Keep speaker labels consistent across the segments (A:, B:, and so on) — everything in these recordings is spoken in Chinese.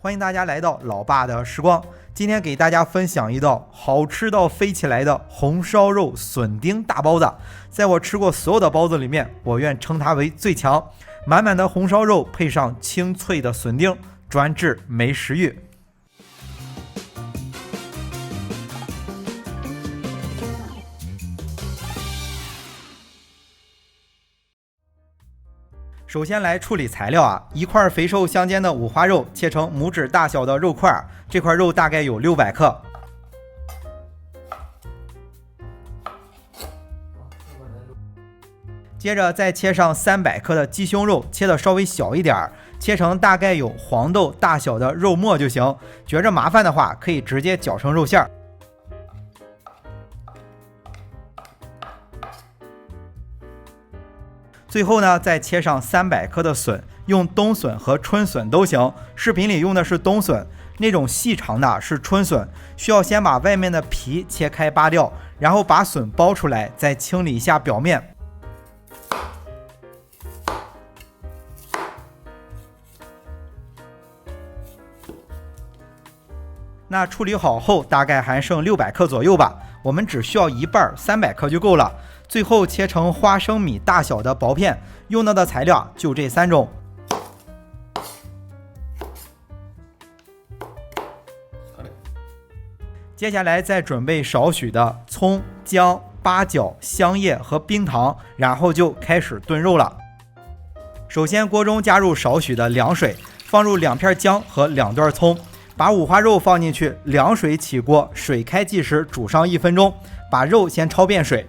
A: 欢迎大家来到老爸的时光。今天给大家分享一道好吃到飞起来的红烧肉笋丁大包子。在我吃过所有的包子里面，我愿称它为最强。满满的红烧肉配上清脆的笋丁，专治没食欲。首先来处理材料啊，一块肥瘦相间的五花肉切成拇指大小的肉块，这块肉大概有600克。接着再切上300克的鸡胸肉，切的稍微小一点，切成大概有黄豆大小的肉末就行。觉着麻烦的话，可以直接绞成肉馅。最后呢，再切上300克的笋，用冬笋和春笋都行。视频里用的是冬笋，那种细长的是春笋。需要先把外面的皮切开扒掉，然后把笋剥出来，再清理一下表面。那处理好后，大概还剩600克左右吧，我们只需要一半，300克就够了。最后切成花生米大小的薄片，用到的材料就这3种。接下来再准备少许的葱、姜、八角、香叶和冰糖，然后就开始炖肉了。首先锅中加入少许的凉水，放入2片姜和2段葱，把五花肉放进去，凉水起锅，水开计时煮上1分钟，把肉先焯遍水。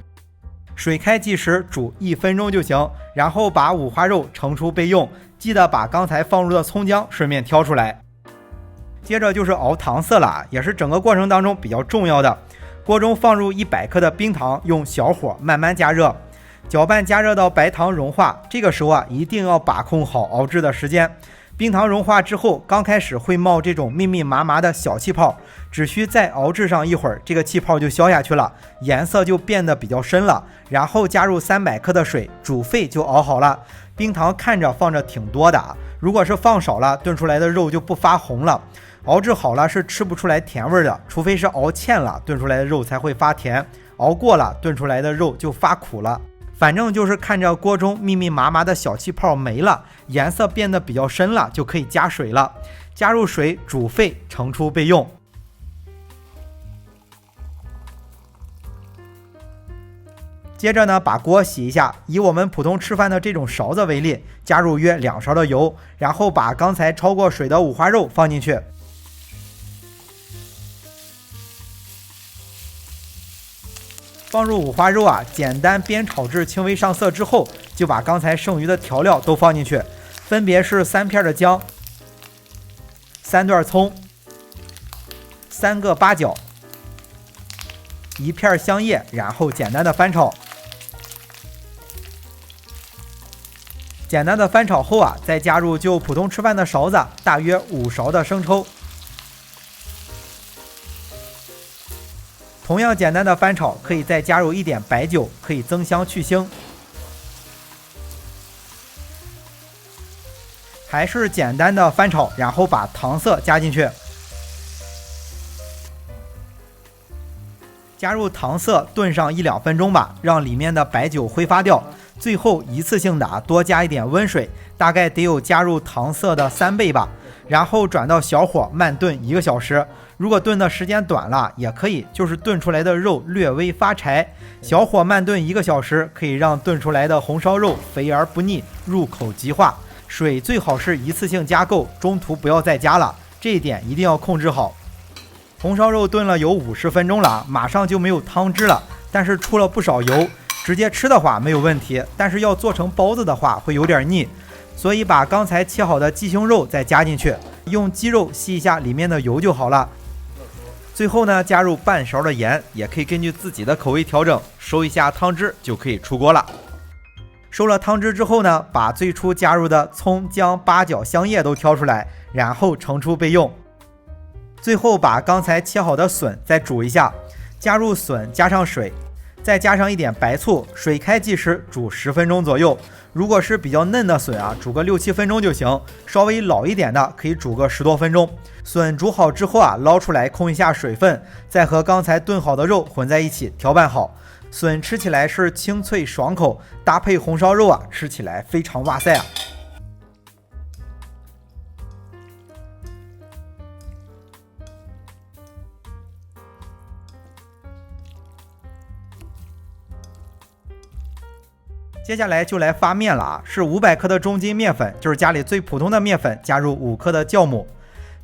A: 水开计时煮1分钟就行，然后把五花肉盛出备用，记得把刚才放入的葱姜顺便挑出来。接着就是熬糖色了，也是整个过程当中比较重要的。锅中放入100克的冰糖，用小火慢慢加热，搅拌加热到白糖融化，这个时候一定要把控好熬制的时间。冰糖融化之后，刚开始会冒这种密密麻麻的小气泡，只需再熬制上一会儿，这个气泡就消下去了，颜色就变得比较深了。然后加入300克的水，煮沸就熬好了。冰糖看着放着挺多的，如果是放少了，炖出来的肉就不发红了。熬制好了是吃不出来甜味的，除非是熬欠了，炖出来的肉才会发甜；熬过了，炖出来的肉就发苦了。反正就是看着锅中密密麻麻的小气泡没了，颜色变得比较深了，就可以加水了。加入水煮沸，盛出备用。接着呢，把锅洗一下，以我们普通吃饭的这种勺子为例，加入约2勺的油，然后把刚才焯过水的五花肉放进去。放入五花肉啊，简单煸炒至轻微上色之后，就把刚才剩余的调料都放进去，分别是3片的姜、3段葱、3个八角、1片香叶，然后简单的翻炒。简单的翻炒后啊，再加入就普通吃饭的勺子，大约5勺的生抽。同样简单的翻炒，可以再加入一点白酒，可以增香去腥。还是简单的翻炒，然后把糖色加进去，加入糖色炖上1-2分钟吧，让里面的白酒挥发掉。最后一次性的多加一点温水，大概得有加入糖色的3倍吧，然后转到小火慢炖1个小时。如果炖的时间短了也可以，就是炖出来的肉略微发柴，小火慢炖1个小时，可以让炖出来的红烧肉肥而不腻，入口即化。水最好是一次性加够，中途不要再加了，这一点一定要控制好。红烧肉炖了有50分钟了，马上就没有汤汁了，但是出了不少油，直接吃的话没有问题，但是要做成包子的话会有点腻，所以把刚才切好的鸡胸肉再加进去，用鸡肉吸一下里面的油就好了。最后呢，加入半勺的盐，也可以根据自己的口味调整，收一下汤汁就可以出锅了。收了汤汁之后呢，把最初加入的葱、姜、八角、香叶都挑出来，然后盛出备用。最后把刚才切好的笋再煮一下，加入笋，加上水，再加上一点白醋，水开即时，煮10分钟左右。如果是比较嫩的笋啊，煮个6、7分钟就行；稍微老一点的，可以煮个10多分钟。笋煮好之后啊，捞出来控一下水分，再和刚才炖好的肉混在一起调拌好。笋吃起来是清脆爽口，搭配红烧肉啊，吃起来非常哇塞啊！接下来就来发面了啊，是500克的中筋面粉，就是家里最普通的面粉，加入5克的酵母，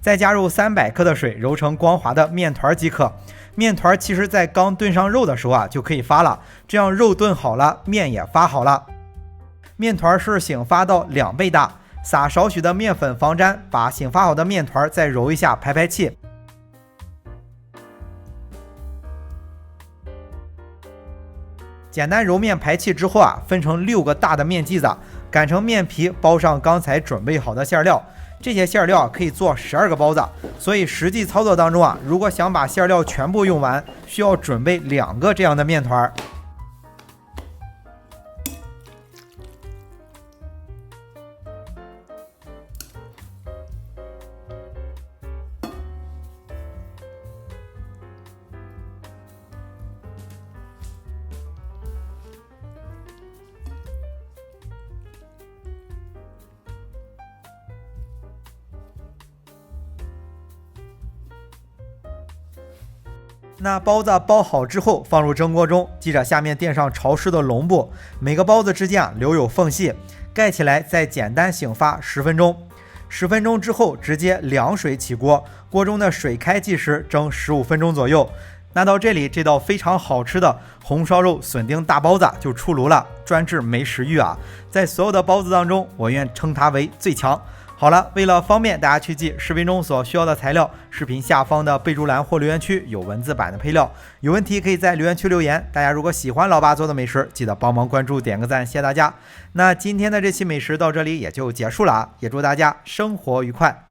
A: 再加入300克的水，揉成光滑的面团即可。面团其实在刚炖上肉的时候啊就可以发了，这样肉炖好了，面也发好了。面团是醒发到2倍大，撒少许的面粉防粘，把醒发好的面团再揉一下，排排气。简单揉面排气之后啊，分成6个大的面剂子，擀成面皮，包上刚才准备好的馅料。这些馅料可以做12个包子，所以实际操作当中啊，如果想把馅料全部用完，需要准备2个这样的面团。那包子包好之后放入蒸锅中，记着下面垫上潮湿的笼布，每个包子之间啊留有缝隙，盖起来再简单醒发10分钟。10分钟之后直接凉水起锅，锅中的水开即时，蒸15分钟左右。那到这里，这道非常好吃的红烧肉笋丁大包子就出炉了，专治没食欲啊！在所有的包子当中，我愿称它为最强。好了，为了方便大家去记视频中所需要的材料，视频下方的备注栏或留言区有文字版的配料，有问题可以在留言区留言。大家如果喜欢老爸做的美食，记得帮忙关注点个赞，谢谢大家。那今天的这期美食到这里也就结束了啊，也祝大家生活愉快。